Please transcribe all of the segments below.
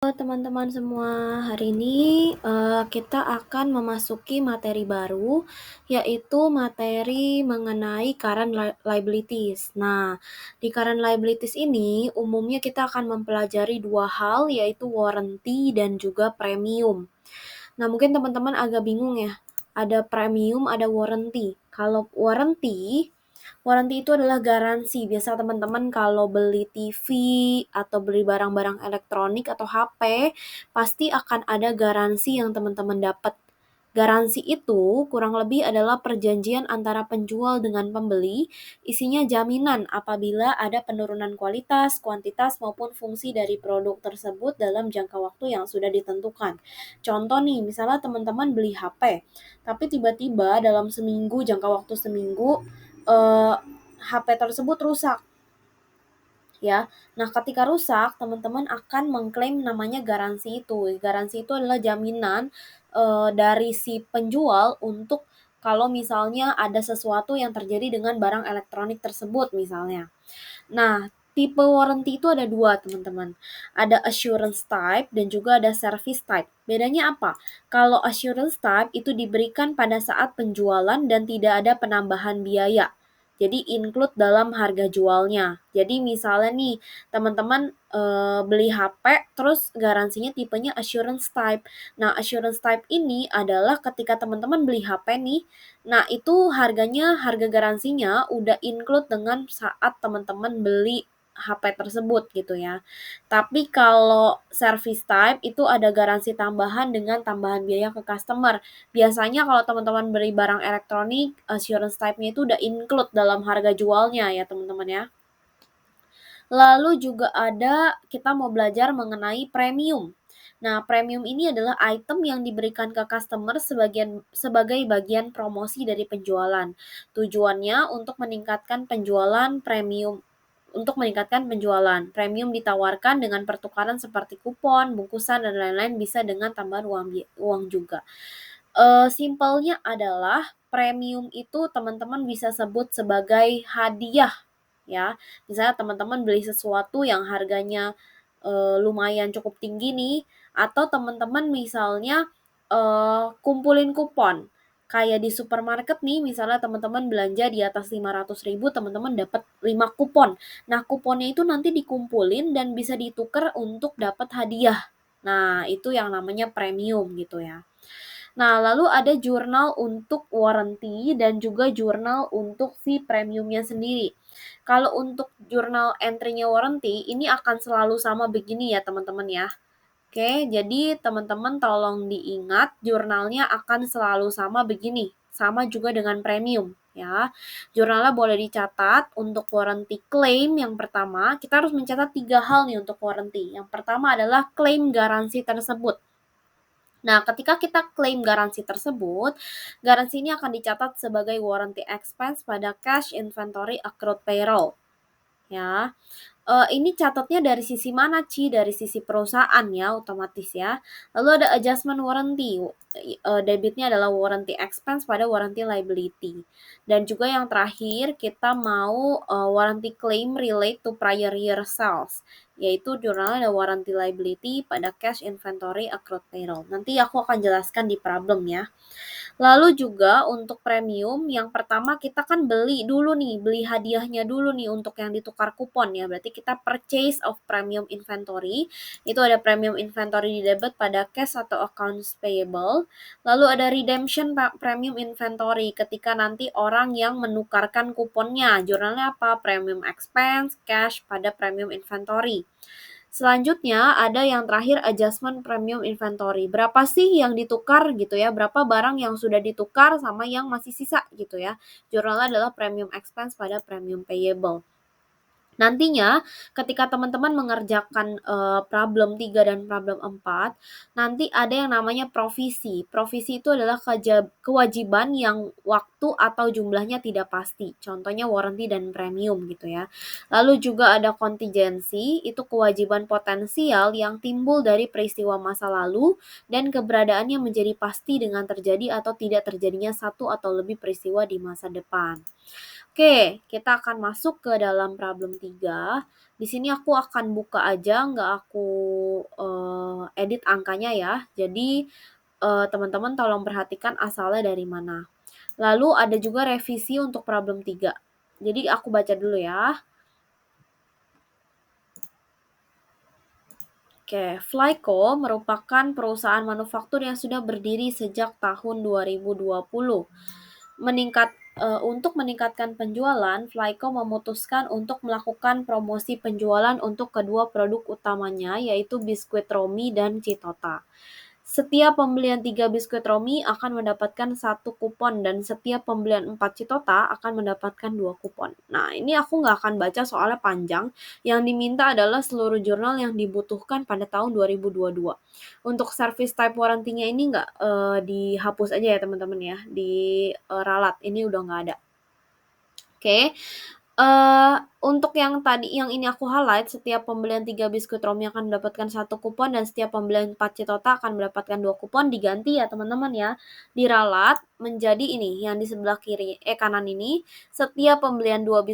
Halo teman-teman semua, hari ini kita akan memasuki materi baru, yaitu materi mengenai current liabilities. Nah, di current liabilities ini umumnya kita akan mempelajari dua hal, yaitu warranty dan juga premium. Nah, mungkin teman-teman agak bingung ya, ada premium, ada warranty. Kalau warranty itu adalah garansi. Biasa teman-teman kalau beli TV atau beli barang-barang elektronik atau HP, pasti akan ada garansi yang teman-teman dapat. Garansi itu kurang lebih adalah perjanjian antara penjual dengan pembeli, isinya jaminan apabila ada penurunan kualitas, kuantitas, maupun fungsi dari produk tersebut dalam jangka waktu yang sudah ditentukan. Contoh nih, misalnya teman-teman beli HP, tapi tiba-tiba dalam seminggu, jangka waktu seminggu, HP tersebut rusak. Ya, nah ketika rusak, teman-teman akan mengklaim namanya garansi itu. Garansi itu adalah jaminan dari si penjual untuk kalau misalnya ada sesuatu yang terjadi dengan barang elektronik tersebut misalnya. Nah, tipe warranty itu ada dua teman-teman. Ada assurance type dan juga ada service type. Bedanya apa? Kalau assurance type itu diberikan pada saat penjualan dan tidak ada penambahan biaya. Jadi include dalam harga jualnya. Jadi misalnya nih teman-teman beli HP terus garansinya tipenya assurance type. Nah, assurance type ini adalah ketika teman-teman beli HP nih, nah itu harga garansinya udah include dengan saat teman-teman beli HP tersebut gitu ya. Tapi kalau service type itu ada garansi tambahan dengan tambahan biaya ke customer. Biasanya kalau teman-teman beli barang elektronik, assurance type-nya itu udah include dalam harga jualnya ya teman-teman ya. Lalu juga ada kita mau belajar mengenai premium. Nah, premium ini adalah item yang diberikan ke customer sebagai bagian promosi dari penjualan. Tujuannya untuk meningkatkan penjualan. Premium ditawarkan dengan pertukaran seperti kupon, bungkusan, dan lain-lain bisa dengan tambahan uang juga. Simpelnya adalah premium itu teman-teman bisa sebut sebagai hadiah ya. Misalnya teman-teman beli sesuatu yang harganya lumayan cukup tinggi nih, atau teman-teman misalnya kumpulin kupon. Kayak di supermarket nih, misalnya teman-teman belanja di atas 500.000, teman-teman dapat 5 kupon. Nah, kuponnya itu nanti dikumpulin dan bisa ditukar untuk dapat hadiah. Nah, itu yang namanya premium gitu ya. Nah, lalu ada jurnal untuk warranty dan juga jurnal untuk si premiumnya sendiri. Kalau untuk jurnal entry-nya warranty, ini akan selalu sama begini ya teman-teman ya. Oke, jadi teman-teman tolong diingat jurnalnya akan selalu sama begini. Sama juga dengan premium ya. Jurnalnya boleh dicatat untuk warranty claim yang pertama. Kita harus mencatat 3 hal nih untuk warranty. Yang pertama adalah claim garansi tersebut. Nah, ketika kita klaim garansi tersebut, garansi ini akan dicatat sebagai warranty expense pada cash inventory accrued payroll. Ya, ini catatnya dari sisi mana, Ci? Dari sisi perusahaan ya, otomatis ya. Lalu ada adjustment warranty, debitnya adalah warranty expense pada warranty liability. Dan juga yang terakhir, kita mau warranty claim relate to prior year sales, yaitu jurnalnya ada warranty liability pada cash inventory accrued payroll. Nanti aku akan jelaskan di problem ya. Lalu juga untuk premium, yang pertama kita kan beli dulu nih, beli hadiahnya dulu nih untuk yang ditukar kupon ya. Berarti kita purchase of premium inventory. Itu ada premium inventory di debit pada cash atau accounts payable. Lalu ada redemption premium inventory ketika nanti orang yang menukarkan kuponnya. Jurnalnya apa? Premium expense, cash pada premium inventory. Selanjutnya ada yang terakhir adjustment premium inventory. Berapa sih yang ditukar gitu ya? Berapa barang yang sudah ditukar sama yang masih sisa gitu ya? Jurnalnya adalah premium expense pada premium payable. Nantinya ketika teman-teman mengerjakan problem 3 dan problem 4, nanti ada yang namanya provisi. Provisi itu adalah kewajiban yang waktu atau jumlahnya tidak pasti. Contohnya warranty dan premium gitu ya. Lalu juga ada kontingensi, itu kewajiban potensial yang timbul dari peristiwa masa lalu dan keberadaannya menjadi pasti dengan terjadi atau tidak terjadinya satu atau lebih peristiwa di masa depan. Oke, kita akan masuk ke dalam problem 3. Di sini aku akan buka aja, nggak aku, edit angkanya ya. Jadi, teman-teman tolong perhatikan asalnya dari mana. Lalu ada juga revisi untuk problem 3. Jadi aku baca dulu ya. Oke, Flyco merupakan perusahaan manufaktur yang sudah berdiri sejak tahun 2020. Untuk meningkatkan penjualan, Flyco memutuskan untuk melakukan promosi penjualan untuk kedua produk utamanya, yaitu biskuit Romi dan Citota. Setiap pembelian 3 biskuit Romi akan mendapatkan 1 kupon dan setiap pembelian 4 Citota akan mendapatkan 2 kupon. Nah, ini aku nggak akan baca soalnya panjang. Yang diminta adalah seluruh jurnal yang dibutuhkan pada tahun 2022. Untuk service type warranty-nya ini nggak dihapus aja ya teman-teman ya, di ralat. Ini udah nggak ada. Oke. Untuk yang tadi yang ini aku highlight, setiap pembelian 3 biskuit Romi akan mendapatkan 1 kupon dan setiap pembelian 4 Citota akan mendapatkan 2 kupon, diganti ya teman-teman ya. Diralat menjadi ini, yang di sebelah kanan ini, setiap pembelian 2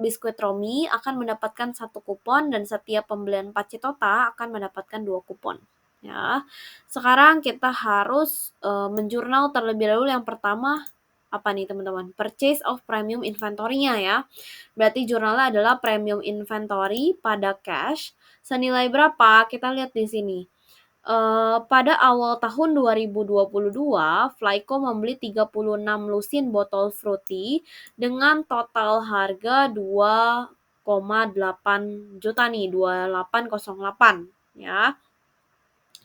biskuit Romi akan mendapatkan 1 kupon dan setiap pembelian 4 Citota akan mendapatkan 2 kupon. Ya. Sekarang kita harus menjurnal terlebih dahulu yang pertama apa nih teman-teman? Purchase of premium inventory-nya ya. Berarti jurnalnya adalah premium inventory pada cash. Senilai berapa? Kita lihat di sini. Pada awal tahun 2022, Flyco membeli 36 lusin botol fruity dengan total harga 2,8 juta nih, 2808 ya.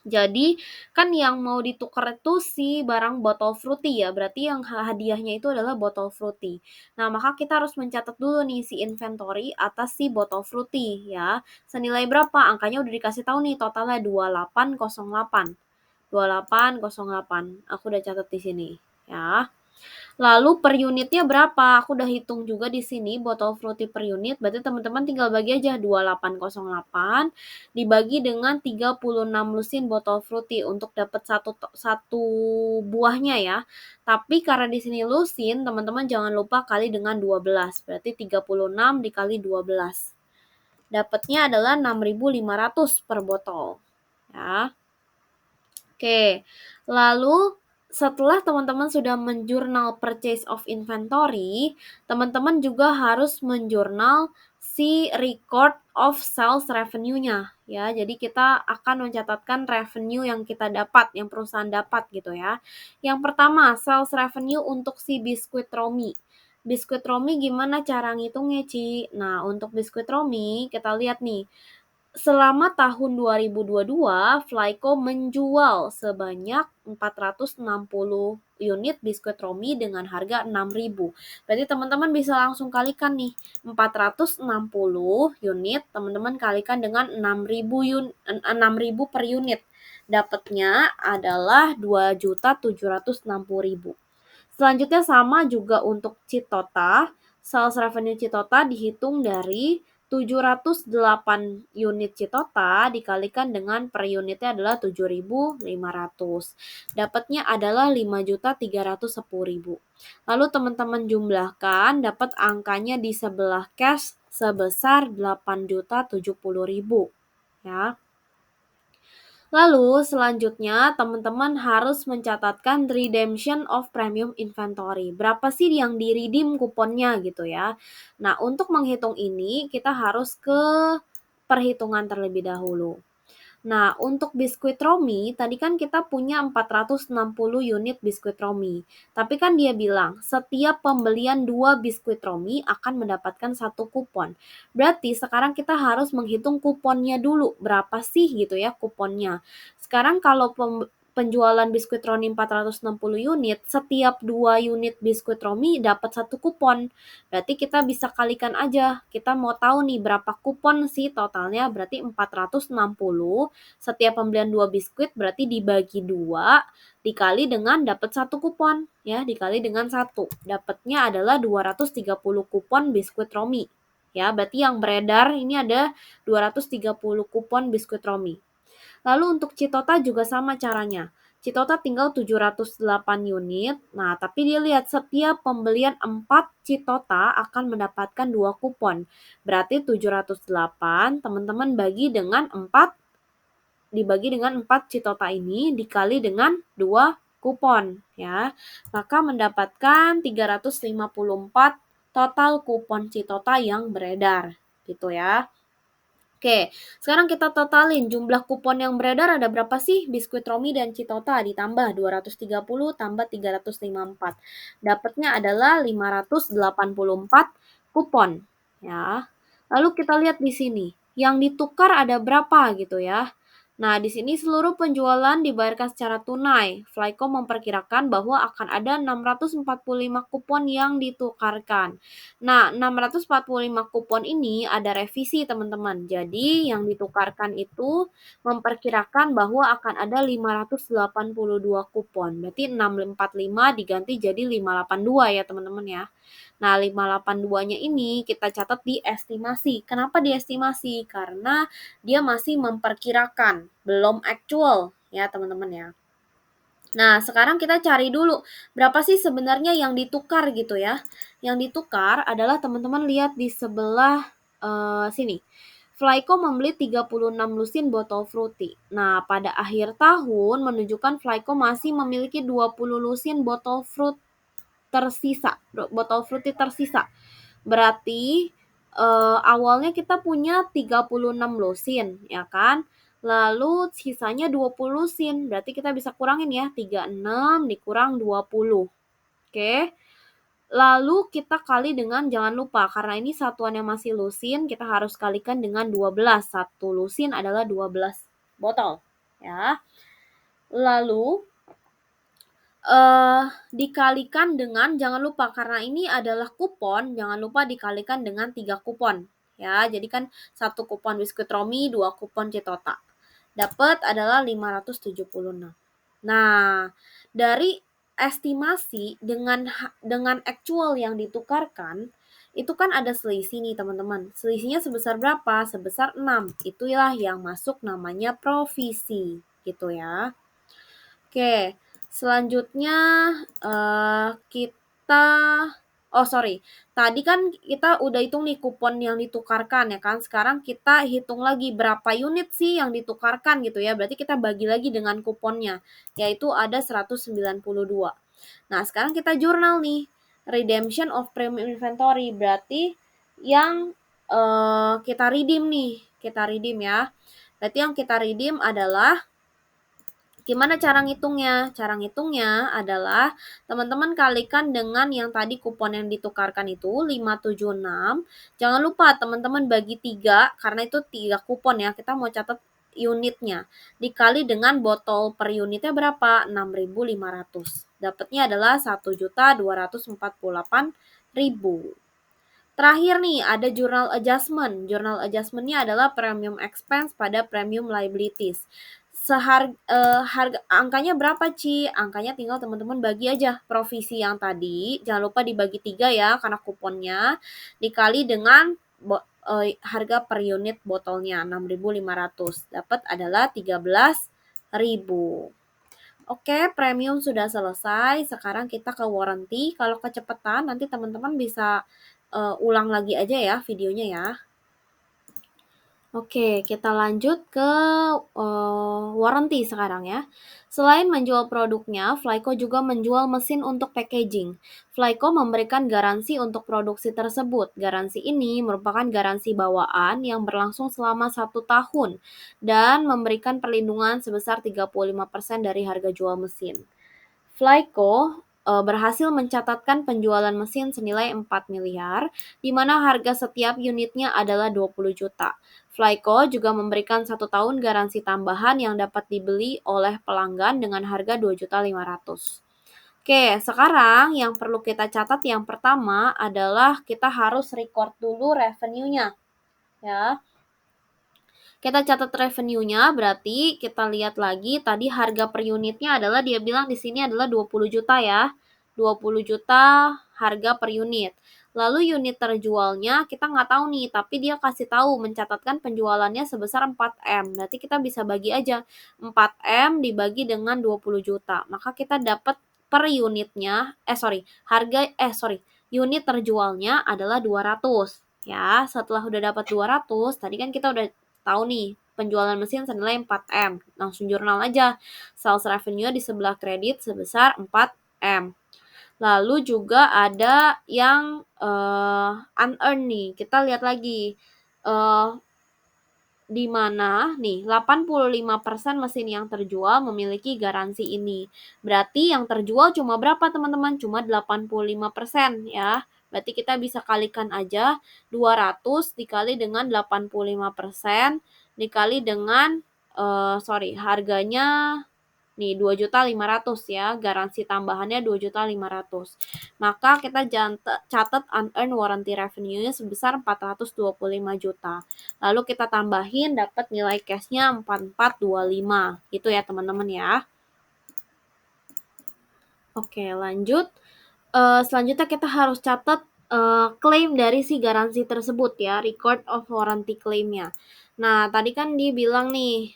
Jadi kan yang mau ditukar itu si barang botol fruity ya, berarti yang hadiahnya itu adalah botol fruity. Nah, maka kita harus mencatat dulu nih si inventory atas si botol fruity ya. Senilai berapa? Angkanya udah dikasih tahu nih, totalnya 2808. 2808. Aku udah catat di sini ya. Lalu per unitnya berapa? Aku udah hitung juga di sini botol fruity per unit. Berarti teman-teman tinggal bagi aja 2808 dibagi dengan 36 lusin botol fruity untuk dapat satu buahnya ya. Tapi karena di sini lusin, teman-teman jangan lupa kali dengan 12. Berarti 36 dikali 12. Dapatnya adalah 6.500 per botol. Ya. Oke, lalu setelah teman-teman sudah menjurnal purchase of inventory, teman-teman juga harus menjurnal si record of sales revenue-nya ya. Jadi kita akan mencatatkan revenue yang kita dapat, yang perusahaan dapat gitu ya. Yang pertama, sales revenue untuk si biskuit Romi. Biskuit Romi gimana cara ngitungnya, Ci? Nah, untuk biskuit Romi kita lihat nih. Selama tahun 2022, Flyco menjual sebanyak 460 unit biskuit Romi dengan harga 6.000. Berarti teman-teman bisa langsung kalikan nih, 460 unit teman-teman kalikan dengan 6.000 per unit. Dapatnya adalah 2.760.000. Selanjutnya sama juga untuk Citota. Sales revenue Citota dihitung dari 708 unit Citota dikalikan dengan per unitnya adalah 7.500. Dapatnya adalah 5.310.000. Lalu teman-teman jumlahkan, dapat angkanya di sebelah cash sebesar 8.070.000 ya. Lalu selanjutnya teman-teman harus mencatatkan redemption of premium inventory. Berapa sih yang di-redeem kuponnya gitu ya. Nah, untuk menghitung ini kita harus ke perhitungan terlebih dahulu. Nah, untuk biskuit Romi, tadi kan kita punya 460 unit biskuit Romi. Tapi kan dia bilang, setiap pembelian 2 biskuit Romi akan mendapatkan 1 kupon. Berarti sekarang kita harus menghitung kuponnya dulu. Berapa sih gitu ya kuponnya. Sekarang kalau penjualan biskuit Romi 460 unit, setiap 2 unit biskuit Romi dapat 1 kupon. Berarti kita bisa kalikan aja. Kita mau tahu nih berapa kupon sih totalnya, berarti 460. Setiap pembelian 2 biskuit berarti dibagi 2 dikali dengan dapat 1 kupon ya, dikali dengan 1. Dapatnya adalah 230 kupon biskuit Romi. Ya, berarti yang beredar ini ada 230 kupon biskuit Romi. Lalu untuk Citota juga sama caranya. Citota tinggal 708 unit. Nah, tapi dia lihat setiap pembelian 4 Citota akan mendapatkan 2 kupon. Berarti 708 teman-teman bagi dengan 4, dibagi dengan 4 Citota ini dikali dengan 2 kupon ya. Maka mendapatkan 354 total kupon Citota yang beredar gitu ya. Oke, sekarang kita totalin jumlah kupon yang beredar ada berapa sih? Biskuit Romi dan Citota ditambah 230 tambah 354. Dapatnya adalah 584 kupon ya. Lalu kita lihat di sini, yang ditukar ada berapa gitu ya. Nah, di sini seluruh penjualan dibayarkan secara tunai. Flyco memperkirakan bahwa akan ada 645 kupon yang ditukarkan. Nah, 645 kupon ini ada revisi, teman-teman. Jadi, yang ditukarkan itu memperkirakan bahwa akan ada 582 kupon. Berarti 645 diganti jadi 582 ya, teman-teman ya. Nah, 582-nya ini kita catat di estimasi. Kenapa diestimasi? Karena dia masih memperkirakan, belum actual ya, teman-teman ya. Nah, sekarang kita cari dulu berapa sih sebenarnya yang ditukar gitu ya. Yang ditukar adalah teman-teman lihat di sebelah sini. Flyco membeli 36 lusin botol fruity. Nah, pada akhir tahun menunjukkan Flyco masih memiliki 20 lusin botol fruit tersisa, botol fruity tersisa. Berarti awalnya kita punya 36 lusin, ya kan? Lalu sisanya 20 lusin. Berarti kita bisa kurangin ya, 36 dikurang 20. Oke. Lalu kita kali dengan, jangan lupa karena ini satuannya masih lusin, kita harus kalikan dengan 12. Satu lusin adalah 12 botol, ya. Lalu dikalikan dengan, jangan lupa karena ini adalah kupon, jangan lupa dikalikan dengan 3 kupon ya. Jadi kan 1 kupon biskuit Romi, 2 kupon Citota. Dapat adalah 576. Nah, dari estimasi dengan actual yang ditukarkan itu kan ada selisih nih, teman-teman. Selisihnya sebesar berapa? Sebesar 6. Itulah yang masuk namanya provisi gitu ya. Oke, selanjutnya tadi kan kita udah hitung nih kupon yang ditukarkan ya kan. Sekarang kita hitung lagi berapa unit sih yang ditukarkan gitu ya. Berarti kita bagi lagi dengan kuponnya, yaitu ada 192. Nah, sekarang kita jurnal nih, redemption of premium inventory, berarti yang kita redeem ya. Berarti yang kita redeem adalah, gimana cara ngitungnya? Cara ngitungnya adalah teman-teman kalikan dengan yang tadi kupon yang ditukarkan itu 576. Jangan lupa teman-teman bagi 3 karena itu 3 kupon ya. Kita mau catat unitnya. Dikali dengan botol per unitnya berapa? 6.500. Dapatnya adalah 1.248.000. Terakhir nih ada journal adjustment. Journal adjustment-nya adalah premium expense pada premium liabilities. Harga angkanya berapa, Ci? Angkanya tinggal teman-teman bagi aja provisi yang tadi. Jangan lupa dibagi 3 ya karena kuponnya, dikali dengan harga per unit botolnya 6.500. Dapat adalah 13.000. Oke, premium sudah selesai. Sekarang kita ke warranty. Kalau kecepatan nanti teman-teman bisa ulang lagi aja ya videonya ya. Oke, kita lanjut ke warranty sekarang ya. Selain menjual produknya, Flyco juga menjual mesin untuk packaging. Flyco memberikan garansi untuk produksi tersebut. Garansi ini merupakan garansi bawaan yang berlangsung selama 1 tahun dan memberikan perlindungan sebesar 35% dari harga jual mesin. Flyco berhasil mencatatkan penjualan mesin senilai 4 miliar, di mana harga setiap unitnya adalah 20 juta. Flyco juga memberikan 1 tahun garansi tambahan yang dapat dibeli oleh pelanggan dengan harga 2.500.000. Oke, sekarang yang perlu kita catat yang pertama adalah kita harus record dulu revenue-nya. Ya. Kita catat revenue-nya, berarti kita lihat lagi tadi harga per unitnya adalah, dia bilang di sini adalah 20 juta ya. 20 juta harga per unit. Lalu unit terjualnya kita nggak tahu nih, tapi dia kasih tahu mencatatkan penjualannya sebesar 4M. Berarti kita bisa bagi aja 4M dibagi dengan 20 juta. Maka kita dapat per unitnya, unit terjualnya adalah 200. Ya, setelah udah dapat 200, tadi kan kita udah tahu nih penjualan mesin senilai 4M. Langsung jurnal aja. Sales revenue di sebelah kredit sebesar 4M. Lalu juga ada yang unearned nih. Kita lihat lagi. Di mana nih 85% mesin yang terjual memiliki garansi ini. Berarti yang terjual cuma berapa teman-teman? Cuma 85% ya. Berarti kita bisa kalikan aja 200 dikali dengan 85% dikali dengan harganya nih 2.500.000 ya, garansi tambahannya 2.500.000. Maka kita catat unearned warranty revenue-nya sebesar 425 juta. Lalu kita tambahin dapat nilai cash-nya 4425. Gitu ya teman-teman ya. Oke, lanjut. Selanjutnya kita harus catat klaim dari si garansi tersebut ya, record of warranty claim-nya. Nah, tadi kan dia bilang nih,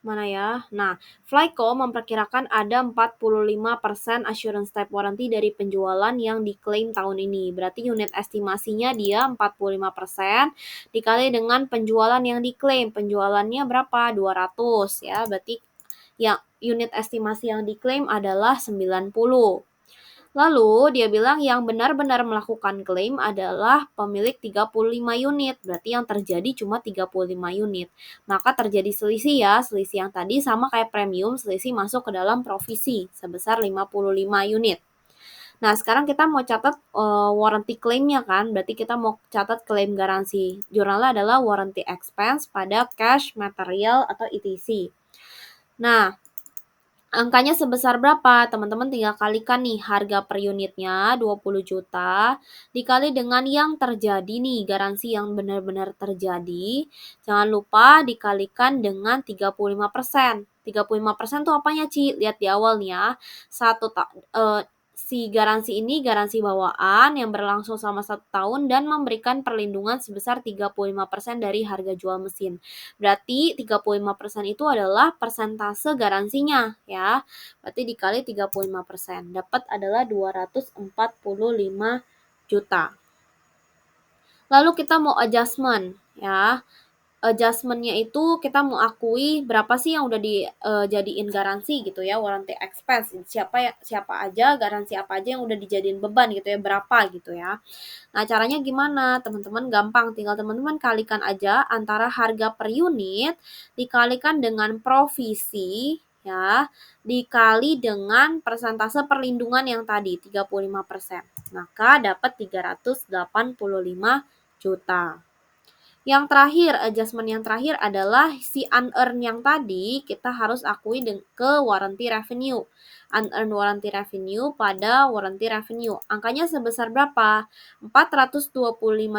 mana ya? Nah, Flyco memperkirakan ada 45% assurance type warranty dari penjualan yang diklaim tahun ini. Berarti unit estimasinya dia 45% dikali dengan penjualan yang diklaim. Penjualannya berapa? 200 ya. Berarti yang unit estimasi yang diklaim adalah 90. Lalu dia bilang yang benar-benar melakukan klaim adalah pemilik 35 unit. Berarti yang terjadi cuma 35 unit. Maka terjadi selisih ya. Selisih yang tadi sama kayak premium, selisih masuk ke dalam provisi sebesar 55 unit. Nah, sekarang kita mau catat warranty claim-nya kan. Berarti kita mau catat klaim garansi. Jurnalnya adalah warranty expense pada cash, material, atau ETC. Nah, angkanya sebesar berapa? Teman-teman tinggal kalikan nih harga per unitnya 20 juta dikali dengan yang terjadi nih, garansi yang benar-benar terjadi. Jangan lupa dikalikan dengan 35%. 35% tuh apanya, Ci? Lihat di awal nih ya. Si garansi ini garansi bawaan yang berlangsung selama 1 tahun dan memberikan perlindungan sebesar 35% dari harga jual mesin. Berarti 35% itu adalah persentase garansinya ya. Berarti dikali 35%. Dapat adalah 245 juta. Lalu kita mau adjustment ya. Adjustment-nya itu kita mau akui berapa sih yang udah dijadiin garansi gitu ya, warranty expense. Siapa aja, garansi apa aja yang udah dijadiin beban gitu ya, berapa gitu ya. Nah, caranya gimana? Teman-teman gampang, tinggal teman-teman kalikan aja antara harga per unit dikalikan dengan provisi ya, dikali dengan persentase perlindungan yang tadi 35%. Maka dapat 385 juta. Yang terakhir, adjustment yang terakhir adalah si unearned yang tadi kita harus akui ke warranty revenue. Unearned warranty revenue pada warranty revenue. Angkanya sebesar berapa? 425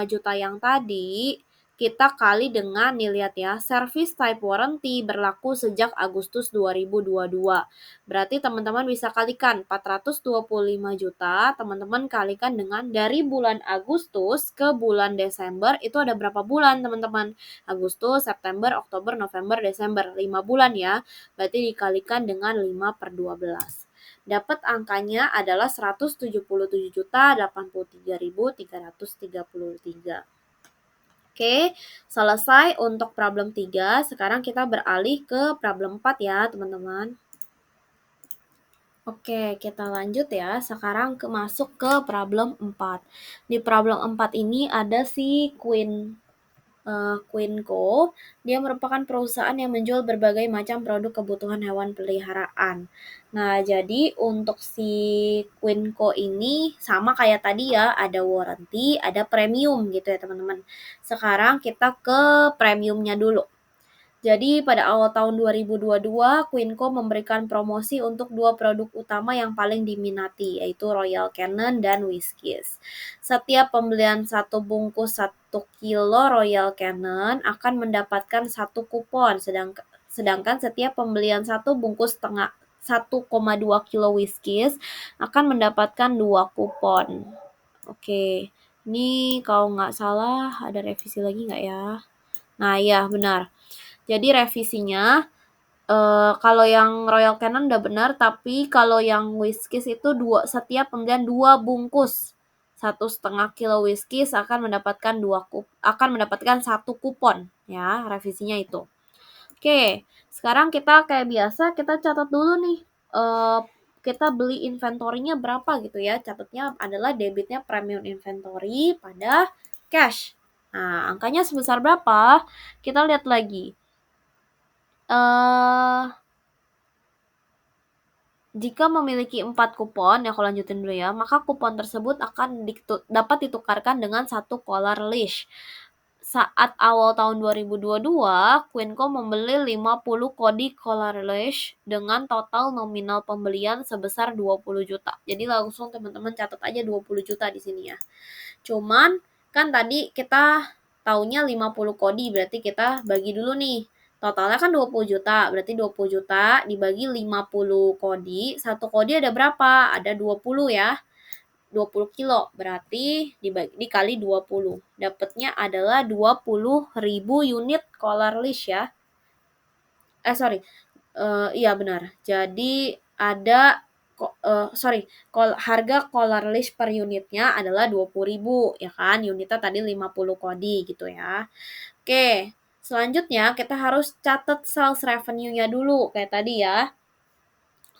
juta yang tadi kita kali dengan nih lihat ya, service type warranty berlaku sejak Agustus 2022. Berarti teman-teman bisa kalikan 425 juta, teman-teman kalikan dengan dari bulan Agustus ke bulan Desember itu ada berapa bulan teman-teman? Agustus, September, Oktober, November, Desember, 5 bulan ya. Berarti dikalikan dengan 5/12. Dapat angkanya adalah 177.083.333. Oke, selesai untuk problem 3. Sekarang kita beralih ke problem 4 ya, teman-teman. Oke, kita lanjut ya. Sekarang masuk ke problem 4. Di problem 4 ini ada si Quinco. Dia merupakan perusahaan yang menjual berbagai macam produk kebutuhan hewan peliharaan. Nah, jadi untuk si Quinco ini sama kayak tadi ya, ada warranty, ada premium gitu ya teman-teman. Sekarang kita ke premiumnya dulu. Jadi pada awal tahun 2022, Quinco memberikan promosi untuk 2 produk utama yang paling diminati, yaitu Royal Canin dan Whiskeys. Setiap pembelian 1 bungkus 1 kilo Royal Canin akan mendapatkan 1 kupon, sedangkan setiap pembelian 1 bungkus 1,2 kilo Whiskeys akan mendapatkan 2 kupon. Oke, ini kalau nggak salah ada revisi lagi nggak ya? Nah iya benar. Jadi revisinya, kalau yang Royal Canin udah benar, tapi kalau yang Whiskeys itu setiap pembelian 2 bungkus 1,5 kilo Whiskeys akan mendapatkan 1 kupon ya, revisinya itu. Oke, sekarang kita kayak biasa kita catat dulu nih, kita beli inventory-nya berapa gitu ya, catatnya adalah debitnya premium inventory pada cash. Nah, angkanya sebesar berapa? Kita lihat lagi. Jika memiliki 4 kupon, aku lanjutin dulu ya, maka kupon tersebut akan dapat ditukarkan dengan 1 Collar Leash. Saat awal tahun 2022, Queenco membeli 50 kodi Collar Leash dengan total nominal pembelian sebesar 20 juta. Jadi langsung teman-teman catat aja 20 juta di sini ya. Cuman kan tadi kita taunya 50 kodi, berarti kita bagi dulu nih. Totalnya kan 20 juta, berarti 20 juta dibagi 50 kodi, satu kodi ada berapa? Ada 20 ya. 20 kilo, berarti dikali 20. Dapatnya adalah 20.000 unit Collar Leash ya. Sorry, iya benar. Jadi ada harga Collar Leash per unitnya adalah 20.000 ya kan. Unitnya tadi 50 kodi gitu ya. Oke, selanjutnya kita harus catat sales revenue-nya dulu kayak tadi ya.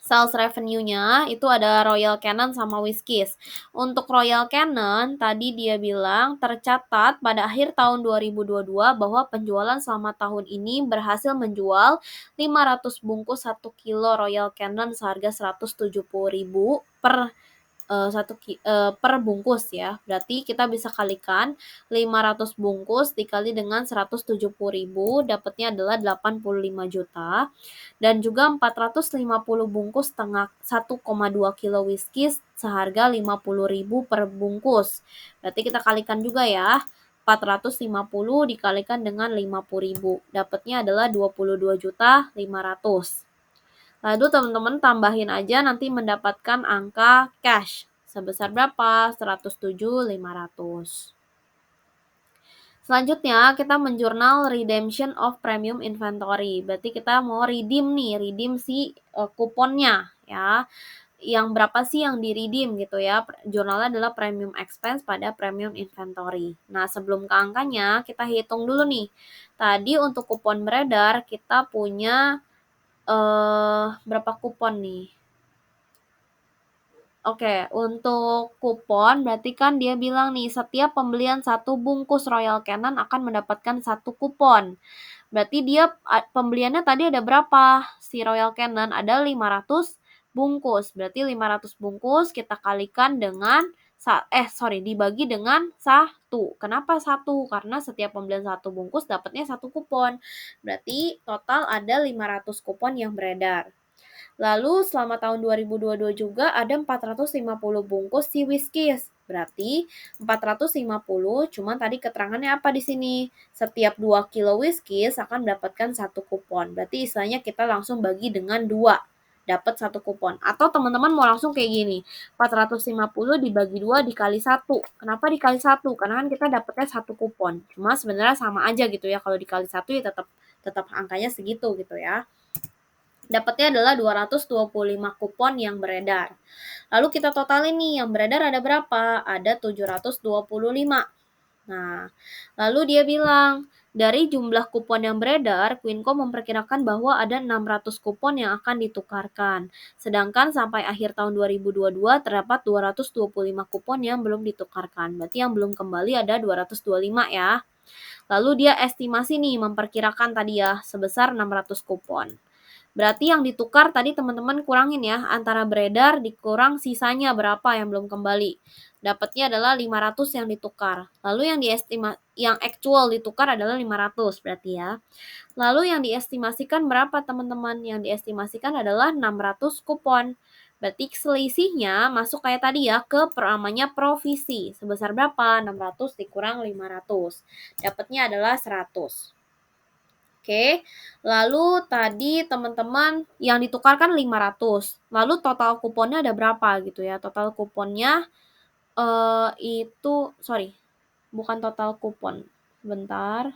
Sales revenue-nya itu ada Royal Canin sama Whiskeys. Untuk Royal Canin, tadi dia bilang tercatat pada akhir tahun 2022 bahwa penjualan selama tahun ini berhasil menjual 500 bungkus 1 kilo Royal Canin seharga 170.000 per bungkus ya. Berarti kita bisa kalikan 500 bungkus dikali dengan 170.000, dapatnya adalah 85 juta. Dan juga 450 bungkus 1,2 kilo whisky seharga 50.000 per bungkus. Berarti kita kalikan juga ya. 450 dikalikan dengan 50.000, dapatnya adalah 22.500.000. Lalu teman-teman tambahin aja nanti mendapatkan angka cash. Sebesar berapa? 107.500. Selanjutnya kita menjurnal redemption of premium inventory. Berarti kita mau redeem si kuponnya ya. Yang berapa sih yang di-redeem gitu ya. Jurnalnya adalah premium expense pada premium inventory. Nah, sebelum ke angkanya kita hitung dulu nih. Tadi untuk kupon beredar kita punya berapa kupon nih? Oke, untuk kupon berarti kan dia bilang nih setiap pembelian 1 bungkus Royal Canin akan mendapatkan 1 kupon. Berarti dia pembeliannya tadi ada berapa? Si Royal Canin ada 500 bungkus. Berarti 500 bungkus kita kalikan dengan dibagi dengan 1. Kenapa 1? Karena setiap pembelian 1 bungkus dapatnya 1 kupon. Berarti total ada 500 kupon yang beredar. Lalu selama tahun 2022 juga ada 450 bungkus si Whiskeys. Berarti 450, cuman tadi keterangannya apa di sini? Setiap 2 kilo Whiskeys akan mendapatkan 1 kupon. Berarti istilahnya kita langsung bagi dengan 2, dapat 1 kupon. Atau teman-teman mau langsung kayak gini, 450 dibagi 2 dikali 1. Kenapa dikali 1? Karena kan kita dapatnya 1 kupon. Cuma sebenarnya sama aja gitu ya, kalau dikali 1 ya tetap angkanya segitu gitu ya. Dapatnya adalah 225 kupon yang beredar. Lalu kita totalin nih, yang beredar ada berapa? Ada 725. Nah, lalu dia bilang, dari jumlah kupon yang beredar, Queenco memperkirakan bahwa ada 600 kupon yang akan ditukarkan. Sedangkan sampai akhir tahun 2022 terdapat 225 kupon yang belum ditukarkan. Berarti yang belum kembali ada 225 ya. Lalu dia estimasi nih, memperkirakan tadi ya, sebesar 600 kupon. Berarti yang ditukar tadi teman-teman kurangin ya, antara beredar dikurang sisanya berapa yang belum kembali. Dapatnya adalah 500 yang ditukar. Lalu yang actual ditukar adalah 500 berarti ya. Lalu yang diestimasikan berapa teman-teman? Yang diestimasikan adalah 600 kupon. Berarti selisihnya masuk kayak tadi ya ke namanya provisi. Sebesar berapa? 600 dikurang 500. Dapatnya adalah 100. Oke, lalu tadi teman-teman yang ditukarkan 500. Lalu total kuponnya ada berapa gitu ya? Total kuponnya Itu sorry, bukan total kupon, sebentar.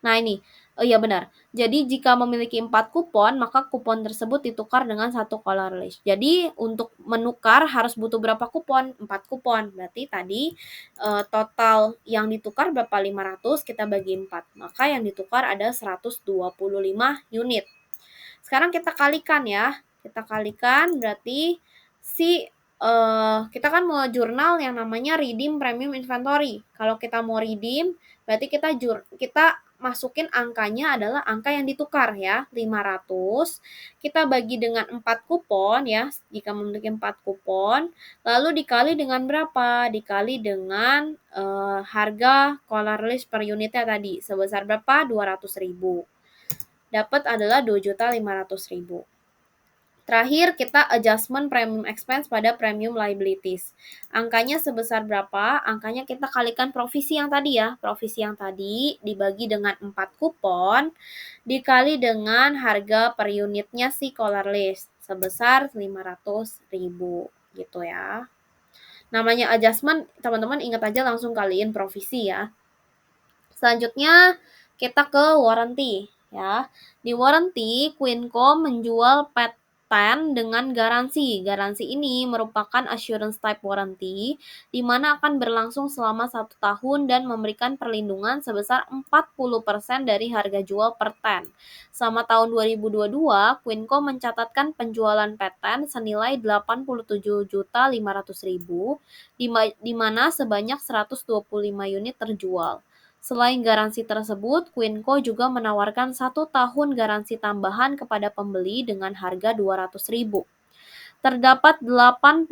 Nah ini, iya benar. Jadi jika memiliki 4 kupon, maka kupon tersebut ditukar dengan 1 color list. Jadi untuk menukar harus butuh berapa kupon? 4 kupon. Berarti tadi, total yang ditukar berapa? 500 kita bagi 4. Maka yang ditukar ada 125 unit. Sekarang kita kalikan ya. Kita kalikan berarti kita kan mau jurnal yang namanya redeem premium inventory. Kalau kita mau redeem, berarti kita masukin angkanya adalah angka yang ditukar ya, 500. Kita bagi dengan 4 kupon ya, jika memiliki 4 kupon, lalu dikali dengan berapa? Dikali dengan harga color list per unitnya tadi, sebesar berapa? 200.000. Dapat adalah 2.500.000. Terakhir, kita adjustment premium expense pada premium liabilities. Angkanya sebesar berapa? Angkanya kita kalikan provisi yang tadi ya. Provisi yang tadi dibagi dengan 4 kupon, dikali dengan harga per unitnya si color list, sebesar 500.000. Gitu ya. Namanya adjustment, teman-teman ingat aja langsung kaliin provisi ya. Selanjutnya, kita ke warranty ya. Di warranty, Queenco menjual patent dengan garansi. Garansi ini merupakan assurance type warranty, di mana akan berlangsung selama 1 tahun dan memberikan perlindungan sebesar 40% dari harga jual per ten. Selama tahun 2022, Queenco mencatatkan penjualan patent senilai 87.500.000, di mana sebanyak 125 unit terjual. Selain garansi tersebut, Queenco juga menawarkan 1 tahun garansi tambahan kepada pembeli dengan harga 200.000. Terdapat 85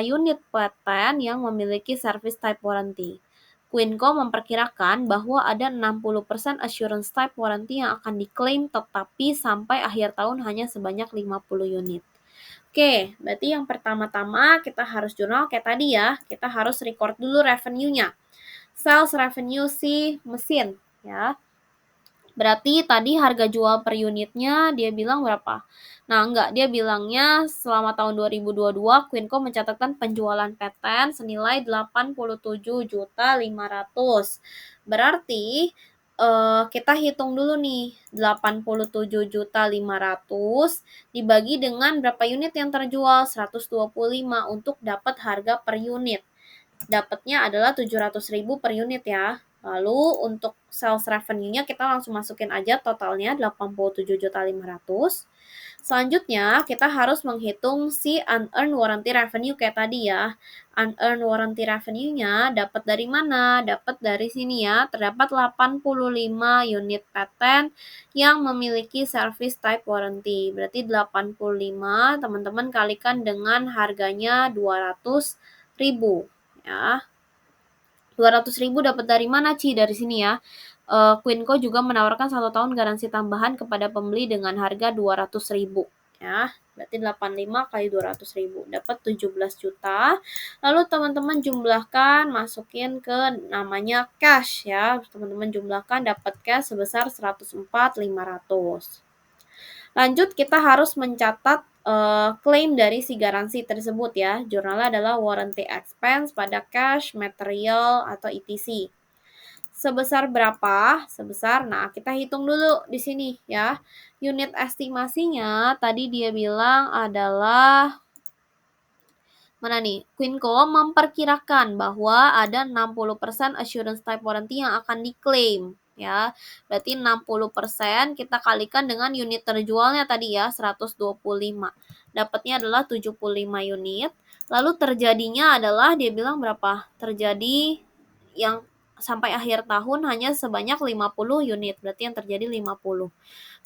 unit patent yang memiliki service type warranty. Queenco memperkirakan bahwa ada 60% assurance type warranty yang akan diklaim tetapi sampai akhir tahun hanya sebanyak 50 unit. Oke, berarti yang pertama-tama kita harus jurnal kayak tadi ya, kita harus record dulu revenue-nya. Sales revenue si mesin ya. Berarti tadi harga jual per unitnya dia bilang berapa? Nah, enggak, dia bilangnya selama tahun 2022 Queenco mencatatkan penjualan patent senilai 87.500.000. Berarti kita hitung dulu nih, 87.500.000 dibagi dengan berapa unit yang terjual? 125 untuk dapat harga per unit. Dapatnya adalah 700.000 per unit ya. Lalu untuk sales revenue-nya kita langsung masukin aja totalnya 87.500.000. Selanjutnya kita harus menghitung si unearned warranty revenue kayak tadi ya. Unearned warranty revenue-nya dapat dari mana? Dapat dari sini ya. Terdapat 85 unit patent yang memiliki service type warranty. Berarti 85 teman-teman kalikan dengan harganya 200.000 ya. 200.000 dapat dari mana, Ci? Dari sini ya. Queenco juga menawarkan 1 tahun garansi tambahan kepada pembeli dengan harga 200.000 ya. Berarti 85 kali 200.000 dapat 17 juta. Lalu teman-teman jumlahkan, masukin ke namanya cash ya. Teman-teman jumlahkan dapat cash sebesar 104.500. Lanjut kita harus mencatat klaim dari si garansi tersebut ya. Jurnalnya adalah warranty expense pada cash, material, atau ETC. Sebesar berapa? Nah kita hitung dulu di sini ya. Unit estimasinya tadi dia bilang adalah mana nih? Queenco memperkirakan bahwa ada 60% assurance type warranty yang akan diklaim ya. Berarti 60% kita kalikan dengan unit terjualnya tadi ya, 125. Dapatnya adalah 75 unit. Lalu terjadinya adalah dia bilang berapa? Terjadi yang sampai akhir tahun hanya sebanyak 50 unit. Berarti yang terjadi 50.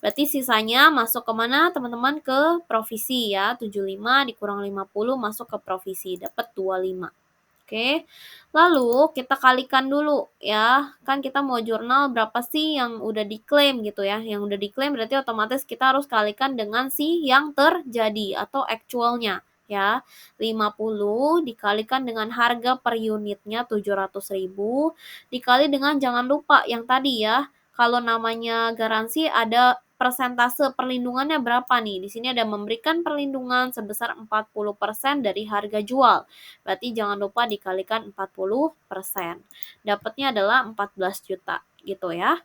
Berarti sisanya masuk ke mana teman-teman? Ke provisi ya, 75 dikurang 50 masuk ke provisi, dapat 25. Oke, lalu kita kalikan dulu ya, kan kita mau jurnal berapa sih yang udah diklaim gitu ya. Yang udah diklaim berarti otomatis kita harus kalikan dengan si yang terjadi atau actualnya ya. 50 dikalikan dengan harga per unitnya 700.000 dikali dengan jangan lupa yang tadi ya, kalau namanya garansi ada persentase perlindungannya berapa nih? Di sini ada memberikan perlindungan sebesar 40% dari harga jual. Berarti jangan lupa dikalikan 40%. Dapatnya adalah 14 juta gitu ya.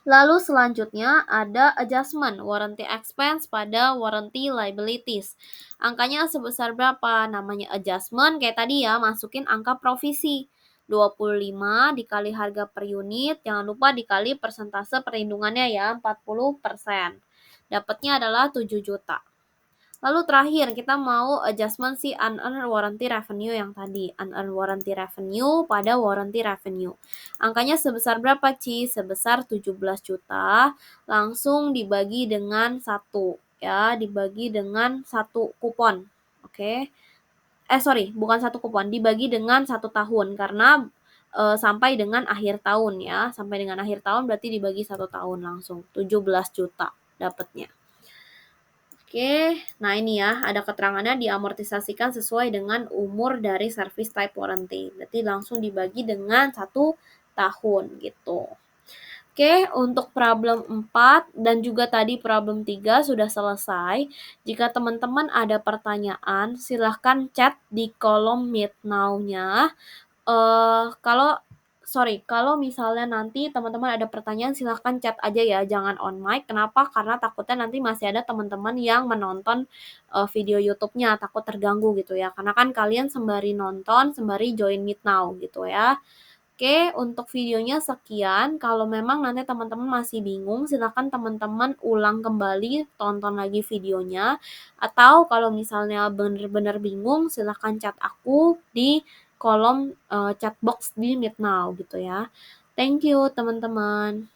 Lalu selanjutnya ada adjustment warranty expense pada warranty liabilities. Angkanya sebesar berapa? Namanya adjustment kayak tadi ya, masukin angka provisi. 25 dikali harga per unit, jangan lupa dikali persentase perlindungannya ya, 40%. Dapatnya adalah 7 juta. Lalu terakhir kita mau adjustment si unearned warranty revenue yang tadi. Unearned warranty revenue pada warranty revenue. Angkanya sebesar berapa, Ci? Sebesar 17 juta. Langsung dibagi dengan 1 ya, dibagi dengan 1 kupon. Oke. Bukan 1 kupon, dibagi dengan 1 tahun karena sampai dengan akhir tahun ya. Sampai dengan akhir tahun berarti dibagi 1 tahun langsung. 17 juta dapatnya. Oke, nah ini ya, ada keterangannya diamortisasikan sesuai dengan umur dari service type warranty. Berarti langsung dibagi dengan 1 tahun gitu. Oke, untuk problem 4 dan juga tadi problem 3 sudah selesai. Jika teman-teman ada pertanyaan, silahkan chat di kolom Meet Now-nya. Kalau misalnya nanti teman-teman ada pertanyaan silahkan chat aja ya, jangan on mic. Kenapa? Karena takutnya nanti masih ada teman-teman yang menonton video YouTube-nya, takut terganggu gitu ya. Karena kan kalian sembari nonton, sembari join Meet Now gitu ya. Oke, untuk videonya sekian. Kalau memang nanti teman-teman masih bingung, silahkan teman-teman ulang kembali, tonton lagi videonya. Atau kalau misalnya benar-benar bingung, silahkan chat aku di kolom chat box di Meet Now gitu ya. Thank you teman-teman.